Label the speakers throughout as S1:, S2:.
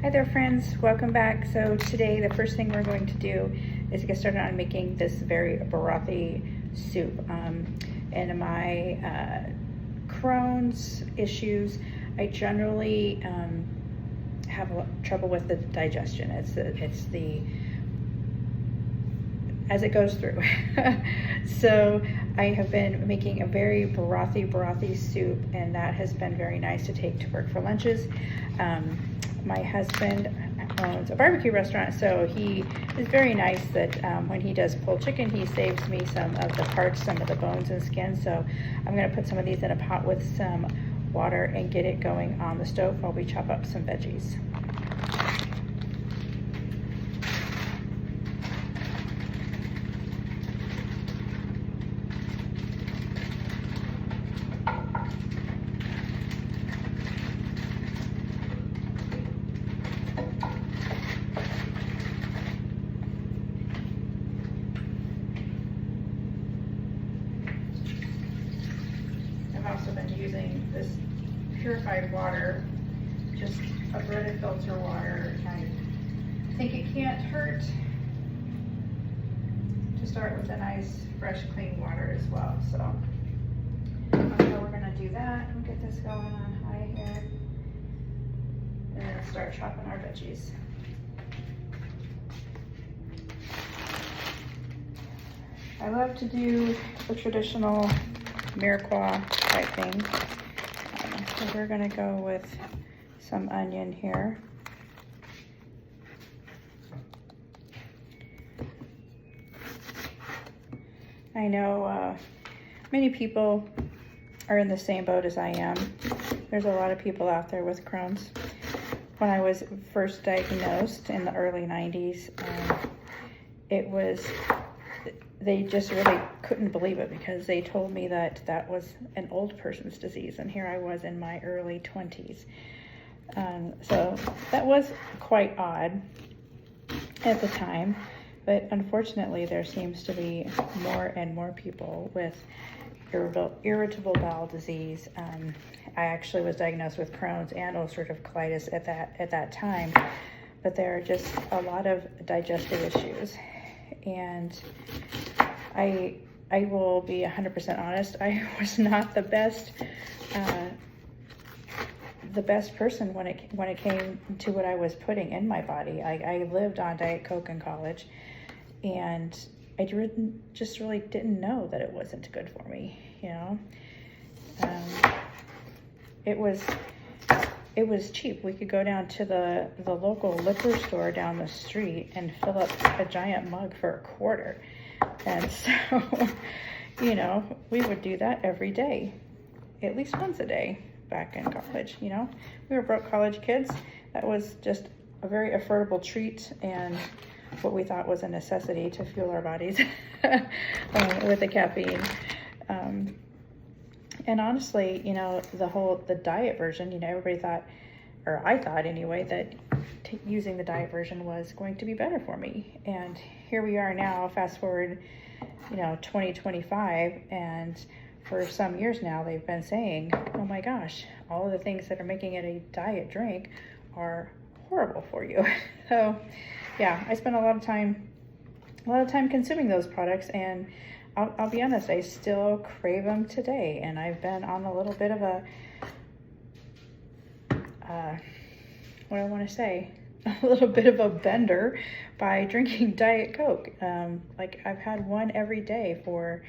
S1: Hi there friends, welcome back. So today the first thing we're going to do is get started on making this very brothy soup. In my Crohn's issues, I generally have trouble with the digestion. It's the as it goes through. So I have been making a very brothy soup, and that has been very nice to take to work for lunches. My husband owns a barbecue restaurant, so he is very nice that when he does pulled chicken, he saves me some of the parts, some of the bones and skin. So I'm going to put some of these in a pot with some water and get it going on the stove while we chop up some veggies. I've also been using this purified water, just a Brita filter water. I think it can't hurt to start with a nice, fresh, clean water as well. So we're gonna do that. We'll get this going on high here, and then start chopping our veggies. I love to do the traditional Mirepoix type thing. So we're gonna go with some onion here. I know many people are in the same boat as I am. There's a lot of people out there with Crohn's. When I was first diagnosed in the early 90s, they just really couldn't believe it because they told me that that was an old person's disease, and here I was in my early 20s. So that was quite odd at the time, but unfortunately there seems to be more and more people with irritable bowel disease. I actually was diagnosed with Crohn's and ulcerative colitis at that time, but there are just a lot of digestive issues. And I will be 100% honest, I was not the best person when it came to what I was putting in my body. I lived on Diet Coke in college, and I just really didn't know that it wasn't good for me, you know. It was cheap. We could go down to the local liquor store down the street and fill up a giant mug for $1. And so, you know, we would do that every day, at least once a day back in college, you know. We were broke college kids. That was just a very affordable treat and what we thought was a necessity to fuel our bodies with the caffeine. And honestly, you know, the diet version, you know, everybody thought, or I thought anyway, that using the diet version was going to be better for me. And here we are now, fast forward, you know, 2025, and for some years now, they've been saying, oh my gosh, all of the things that are making it a diet drink are horrible for you. So yeah, I spent a lot of time consuming those products, and I'll be honest, I still crave them today. And I've been on a little bit of a, what I want to say, a little bit of a bender by drinking Diet Coke. Like I've had one every day for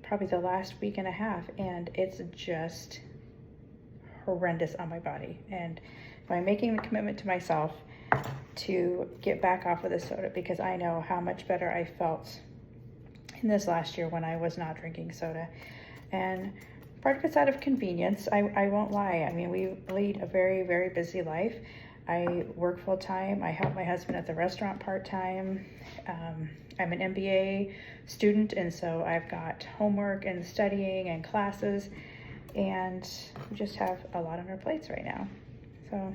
S1: probably the last week and a half, and it's just horrendous on my body. And I'm making the commitment to myself to get back off of the soda, because I know how much better I felt in this last year when I was not drinking soda. And part of it's out of convenience. I won't lie. I mean, we lead a very, very busy life. I work full time. I help my husband at the restaurant part time. I'm an MBA student, and so I've got homework and studying and classes, and we just have a lot on our plates right now. So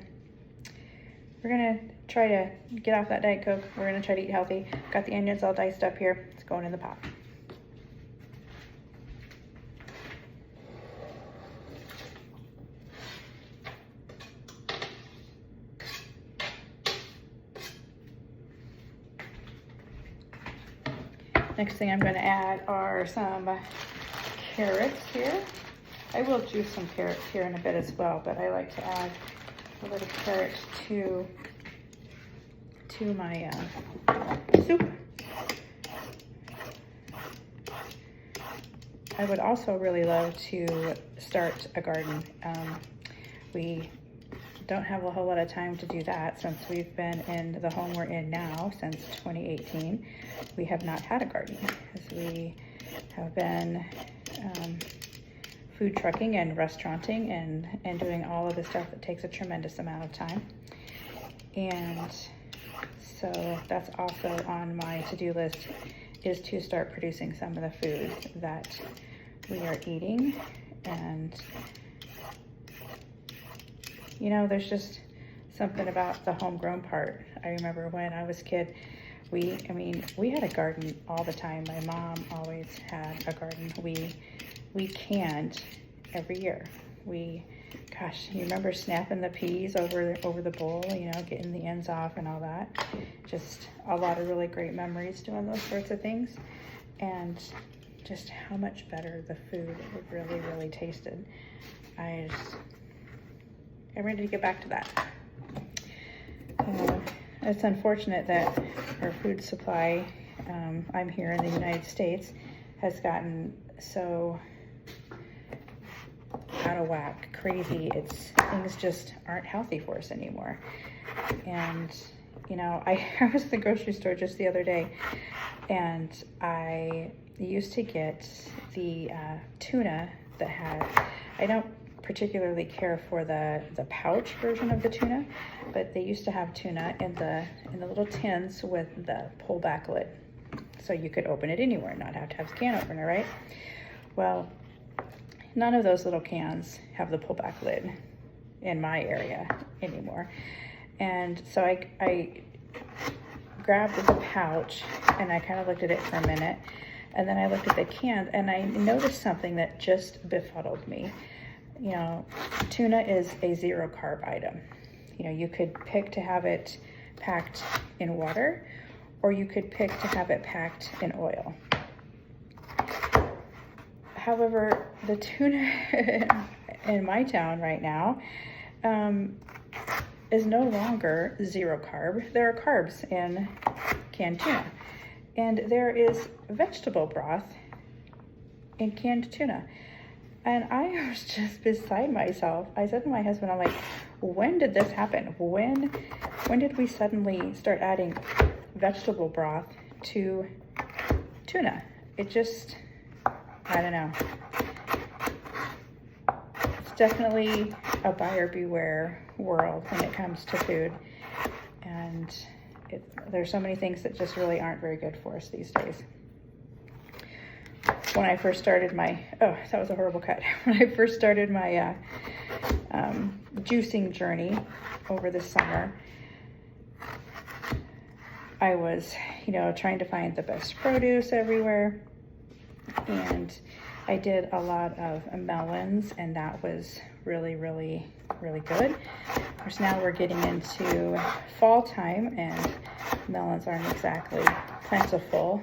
S1: we're gonna try to get off that Diet Coke. We're gonna try to eat healthy. Got the onions all diced up here. It's going in the pot. Next thing I'm going to add are some carrots here. I will juice some carrots here in a bit as well, but I like to add a little carrot to my soup. I would also really love to start a garden. We don't have a whole lot of time to do that since we've been in the home we're in now since 2018. We have not had a garden as we have been food trucking and restauranting and doing all of the stuff that takes a tremendous amount of time. And so that's also on my to-do list, is to start producing some of the foods that we are eating. And you know, there's just something about the homegrown part. I remember when I was a kid, we had a garden all the time. My mom always had a garden. We canned every year. Gosh, you remember snapping the peas over the bowl, you know, getting the ends off and all that. Just a lot of really great memories doing those sorts of things. And just how much better the food really, really tasted. I'm ready to get back to that. It's unfortunate that our food supply, I'm here in the United States, has gotten so out of whack, crazy. Things just aren't healthy for us anymore. And you know, I was at the grocery store just the other day, and I used to get the tuna that I don't particularly care for the pouch version of the tuna, but they used to have tuna in the little tins with the pull back lid, so you could open it anywhere, not have to have a can opener, right? Well, none of those little cans have the pull back lid in my area anymore. And so I grabbed the pouch and I kind of looked at it for a minute, and then I looked at the cans and I noticed something that just befuddled me. You know, tuna is a 0 carb item. You know, you could pick to have it packed in water, or you could pick to have it packed in oil. However, the tuna in my town right now is no longer 0 carb. There are carbs in canned tuna, and there is vegetable broth in canned tuna. And I was just beside myself. I said to my husband, I'm like, when did this happen? When did we suddenly start adding vegetable broth to tuna? It just, I don't know. It's definitely a buyer beware world when it comes to food. And there's so many things that just really aren't very good for us these days. When I first started that was a horrible cut. When I first started my juicing journey over the summer, I was, you know, trying to find the best produce everywhere. And I did a lot of melons, and that was really, really, really good. Of course, now we're getting into fall time, and melons aren't exactly plentiful.